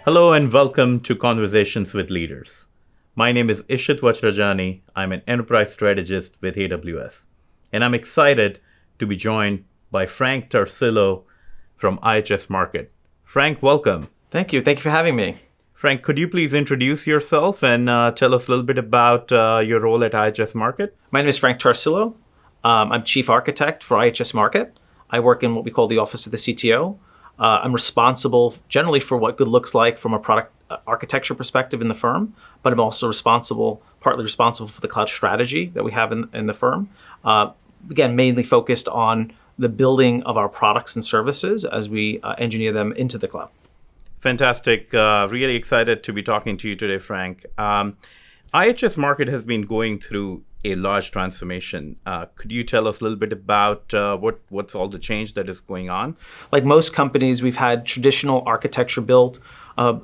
Hello and welcome to Conversations with Leaders. My name is Ishit Vajrajani. I'm an enterprise strategist with AWS, and I'm excited to be joined by Frank Tarsilo from IHS Markit. Frank, welcome. Thank you. Thank you for having me. Frank, could you please introduce yourself and tell us a little bit about your role at IHS Markit? My name is Frank Tarsilo. I'm Chief Architect for IHS Markit. I work in what we call the Office of the CTO. I'm responsible generally for what good looks like from a product architecture perspective in the firm, but I'm also partly responsible for the cloud strategy that we have in the firm. Again, mainly focused on the building of our products and services as we engineer them into the cloud. Fantastic. Really excited to be talking to you today, Frank. IHS Markit has been going through a large transformation. Could you tell us a little bit about what's all the change that is going on? Like most companies, we've had traditional architecture built,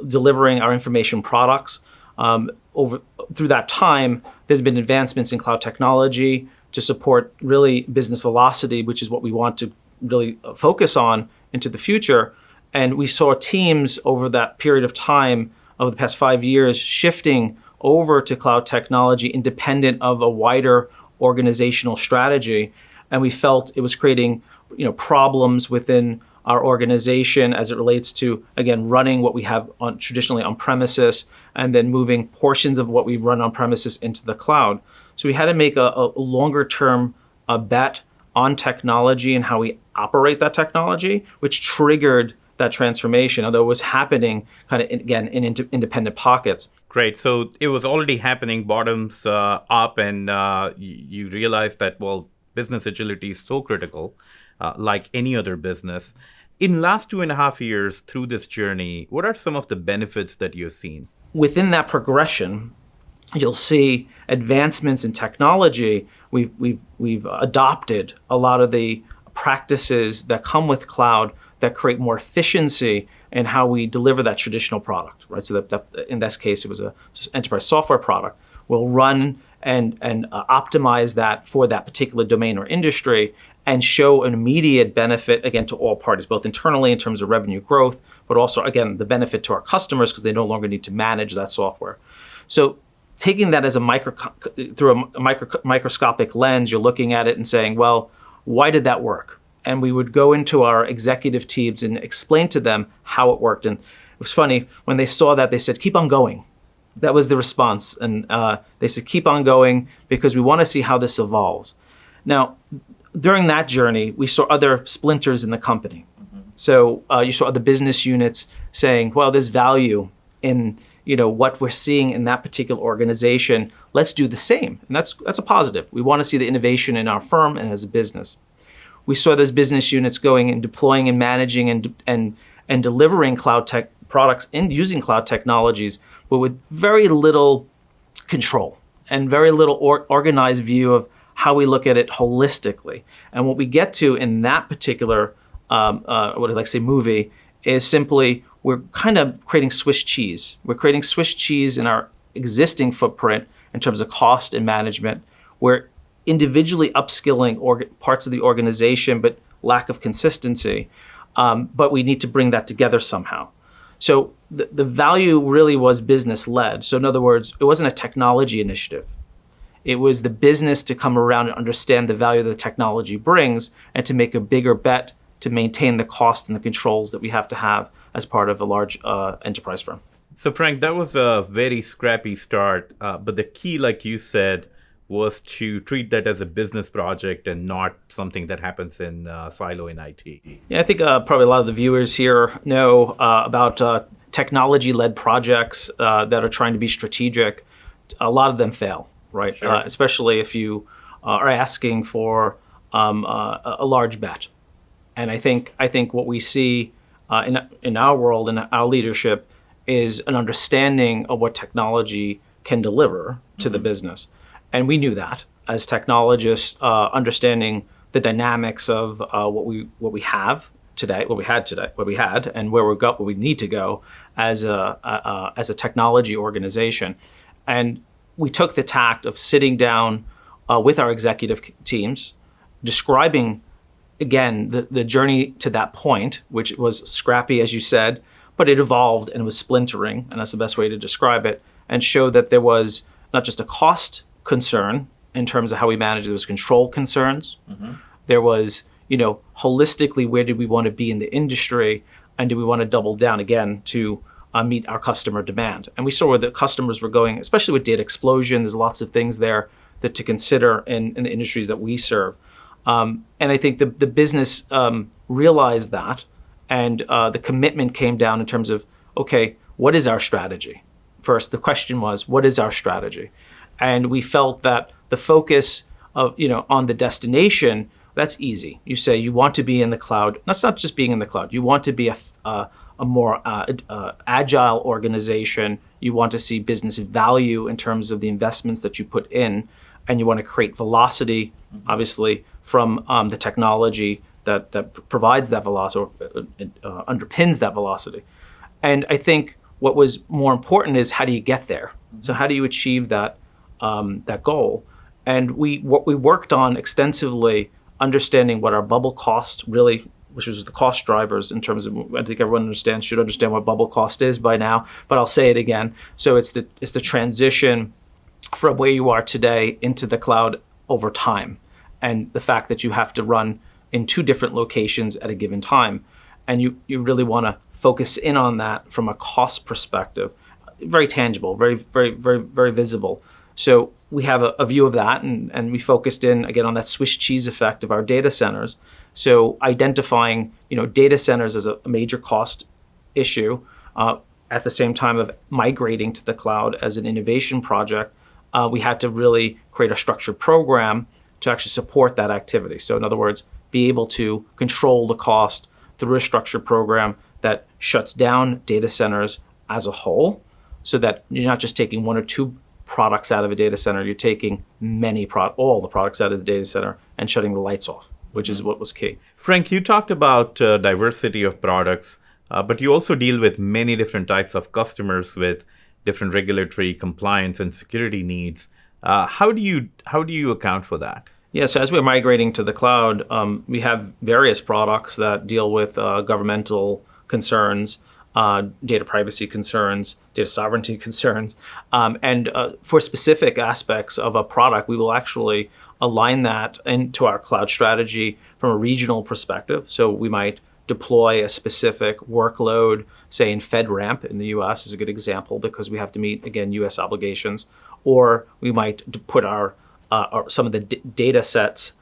delivering our information products. Through that time, there's been advancements in cloud technology to support really business velocity, which is what we want to really focus on into the future. And we saw teams over that period of time, over the past 5 years, shifting over to cloud technology independent of a wider organizational strategy. And we felt it was creating problems within our organization as it relates to, again, running what we have traditionally on premises and then moving portions of what we run on premises into the cloud. So we had to make a longer term bet on technology and how we operate that technology, which triggered that transformation, although it was happening kind of, again, in independent pockets. Great. So it was already happening bottoms up, and you realized that, well, business agility is so critical, like any other business. In last 2.5 years through this journey, what are some of the benefits that you've seen? Within that progression, you'll see advancements in technology. We've adopted a lot of the practices that come with cloud that create more efficiency in how we deliver that traditional product, right? So that in this case, it was a enterprise software product. We'll run and optimize that for that particular domain or industry and show an immediate benefit, again, to all parties, both internally in terms of revenue growth, but also, again, the benefit to our customers because they no longer need to manage that software. So taking that as through a microscopic lens, you're looking at it and saying, well, why did that work? And we would go into our executive teams and explain to them how it worked. And it was funny, when they saw that, they said, keep on going. That was the response. And they said, keep on going because we want to see how this evolves. Now, during that journey, we saw other splinters in the company. Mm-hmm. So you saw other business units saying, well, there's value in what we're seeing in that particular organization. Let's do the same. And that's a positive. We want to see the innovation in our firm and as a business. We saw those business units going and deploying and managing and delivering cloud tech products and using cloud technologies, but with very little control and very little organized view of how we look at it holistically. And what we get to in that particular, what I'd like to say, movie is simply we're kind of creating Swiss cheese. We're creating Swiss cheese in our existing footprint in terms of cost and management. We're individually upskilling parts of the organization, but lack of consistency. But we need to bring that together somehow. So the value really was business led. So in other words, it wasn't a technology initiative. It was the business to come around and understand the value that the technology brings and to make a bigger bet to maintain the cost and the controls that we have to have as part of a large enterprise firm. So Frank, that was a very scrappy start, but the key, like you said, was to treat that as a business project and not something that happens in silo in IT. Yeah, I think probably a lot of the viewers here know about technology-led projects that are trying to be strategic. A lot of them fail, right? Sure. Especially if you are asking for a large bet. And I think what we see in our world and our leadership is an understanding of what technology can deliver to the business. And we knew that as technologists, understanding the dynamics of what we have today, what we had, and where we need to go as a technology organization. And we took the tact of sitting down with our executive teams, describing again the journey to that point, which was scrappy, as you said, but it evolved and it was splintering, and that's the best way to describe it, and showed that there was not just a cost concern in terms of how we managed, there was control concerns. There was, holistically, where did we want to be in the industry, and do we want to double down again to meet our customer demand? And we saw where the customers were going, especially with data explosion. There's lots of things there that to consider in the industries that we serve. And I think the business realized that, and the commitment came down in terms of, okay, what is our strategy? First, the question was, what is our strategy? And we felt that the focus of, on the destination, that's easy. You say you want to be in the cloud. That's not just being in the cloud. You want to be a more agile organization. You want to see business value in terms of the investments that you put in, and you want to create velocity, obviously, from the technology that provides that velocity or underpins that velocity. And I think what was more important is, how do you get there? So how do you achieve that goal? And what we worked on extensively, understanding what our bubble cost really, which was the cost drivers in terms of, I think everyone should understand what bubble cost is by now, but I'll say it again. So it's the transition from where you are today into the cloud over time, and the fact that you have to run in 2 different locations at a given time. And you really want to focus in on that from a cost perspective. Very tangible, very, very, very, very visible. So we have a view of that, and we focused in, again, on that Swiss cheese effect of our data centers. So identifying, data centers as a major cost issue, at the same time of migrating to the cloud as an innovation project, we had to really create a structured program to actually support that activity. So in other words, be able to control the cost through a structured program that shuts down data centers as a whole, so that you're not just taking 1 or 2 products out of a data center, you're taking all the products out of the data center and shutting the lights off, which is what was key. Frank, you talked about diversity of products, but you also deal with many different types of customers with different regulatory compliance and security needs. How do you account for that? Yes, as we're migrating to the cloud, we have various products that deal with governmental concerns, data privacy concerns, data sovereignty concerns, and for specific aspects of a product, we will actually align that into our cloud strategy from a regional perspective. So we might deploy a specific workload, say in FedRAMP in the US is a good example, because we have to meet, again, US obligations, or we might put some of the data sets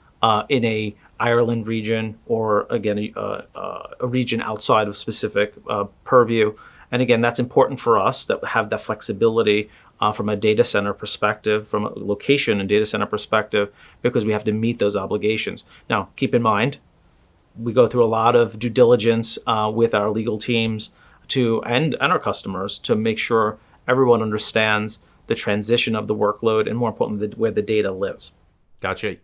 in a Ireland region, or again, a region outside of specific purview. And again, that's important for us that have that flexibility from a data center perspective, from a location and data center perspective, because we have to meet those obligations. Now, keep in mind, we go through a lot of due diligence with our legal teams and our customers to make sure everyone understands the transition of the workload, and more importantly, where the data lives. Gotcha.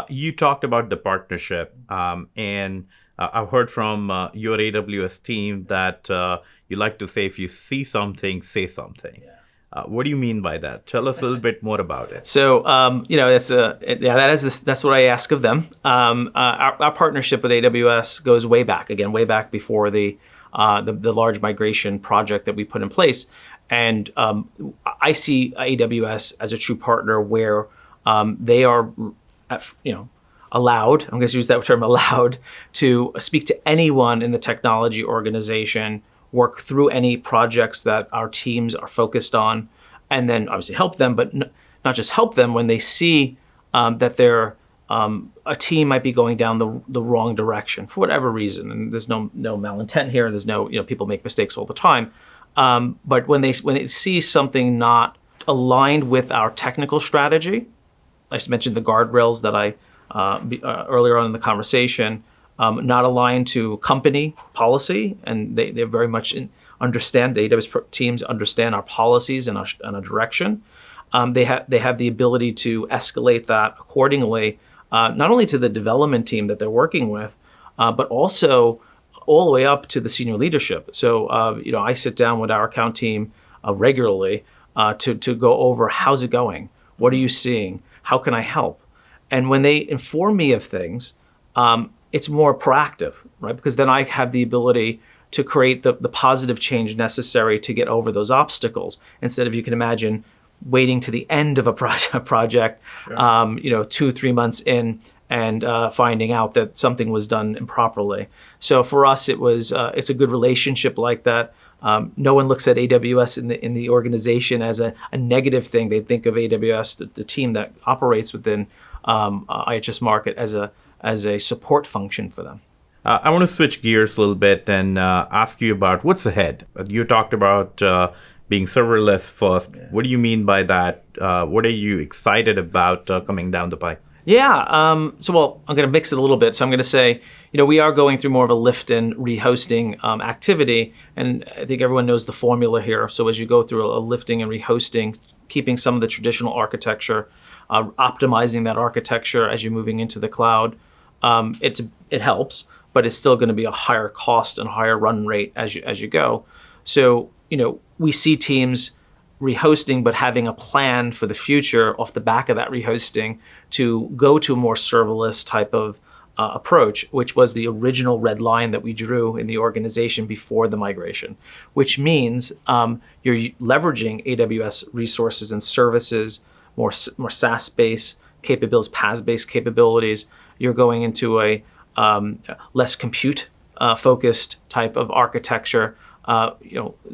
You talked about the partnership, and I've heard from your AWS team that you like to say, if you see something, say something. Yeah. What do you mean by that? Tell us a little bit more about it. So, that's what I ask of them. Our partnership with AWS goes way back before the large migration project that we put in place. And I see AWS as a true partner where they are, allowed, I'm going to use that term, allowed to speak to anyone in the technology organization, work through any projects that our teams are focused on, and then obviously help them, but not just help them when they see that a team might be going down the wrong direction for whatever reason. And there's no malintent here. There's no, people make mistakes all the time. But when they see something not aligned with our technical strategy, I just mentioned the guardrails that I earlier on in the conversation, not aligned to company policy, and they very much understand, the AWS teams understand our policies and our direction. They have the ability to escalate that accordingly, not only to the development team that they're working with, but also all the way up to the senior leadership. So, I sit down with our account team regularly to go over, how's it going? What are you seeing? How can I help? And when they inform me of things, it's more proactive, right? Because then I have the ability to create the positive change necessary to get over those obstacles, instead of, you can imagine, waiting to the end of a project, Sure. 2-3 months in, and finding out that something was done improperly. So for us, it's a good relationship like that. No one looks at AWS in the organization as a negative thing. They think of AWS, the team that operates within IHS Markit, as a support function for them. I want to switch gears a little bit and ask you about what's ahead. You talked about being serverless first. What do you mean by that? What are you excited about coming down the pipe? Yeah. Well, I'm going to mix it a little bit. So I'm going to say, we are going through more of a lift and rehosting activity. And I think everyone knows the formula here. So as you go through a lifting and rehosting, keeping some of the traditional architecture, optimizing that architecture as you're moving into the cloud, it helps, but it's still going to be a higher cost and higher run rate as you go. So, we see teams rehosting, but having a plan for the future off the back of that rehosting to go to a more serverless type of approach, which was the original red line that we drew in the organization before the migration, which means you're leveraging AWS resources and services, more SaaS-based capabilities, PaaS-based capabilities. You're going into a less compute focused type of architecture,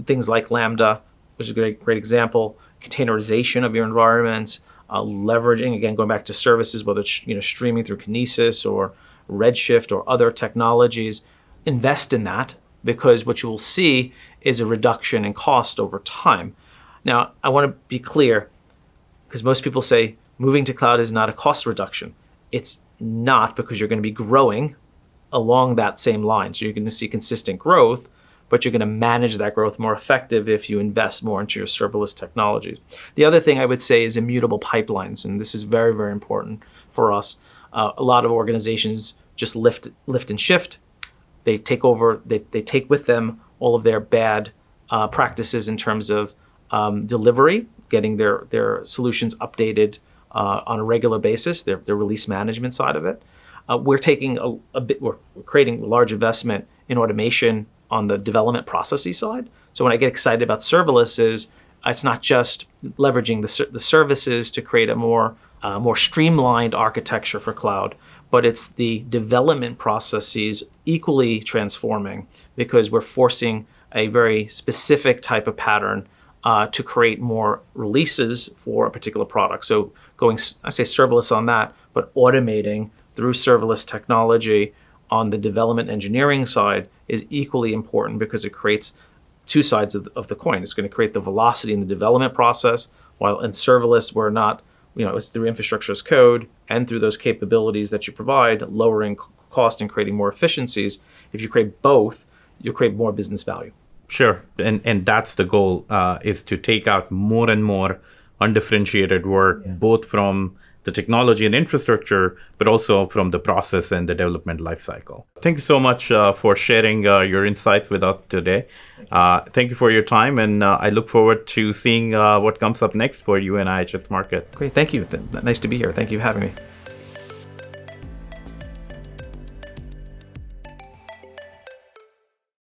things like Lambda, which is a great example, containerization of your environments, leveraging, again, going back to services, whether it's streaming through Kinesis or Redshift or other technologies. Invest in that, because what you will see is a reduction in cost over time. Now, I want to be clear, because most people say moving to cloud is not a cost reduction. It's not, because you're going to be growing along that same line. So you're going to see consistent growth, but you're going to manage that growth more effective if you invest more into your serverless technologies. The other thing I would say is immutable pipelines, and this is very, very important for us. A lot of organizations just lift and shift. They take over, they take with them all of their bad practices in terms of delivery, getting their solutions updated on a regular basis, their release management side of it. We're taking we're creating a large investment in automation on the development processing side. So when I get excited about serverless, it's not just leveraging the services to create a more streamlined architecture for cloud, but it's the development processes equally transforming, because we're forcing a very specific type of pattern to create more releases for a particular product. So going, I say serverless on that, but automating through serverless technology on the development engineering side is equally important, because it creates two sides of the coin. It's going to create the velocity in the development process, while in serverless, we're not, it's through infrastructure as code and through those capabilities that you provide, lowering cost and creating more efficiencies. If you create both, you'll create more business value. Sure. And that's the goal, is to take out more and more undifferentiated work, both from the technology and infrastructure, but also from the process and the development lifecycle. Thank you so much for sharing your insights with us today. Thank you for your time, and I look forward to seeing what comes up next for you and IHS Markit. Great, thank you. Nice to be here. Thank you for having me.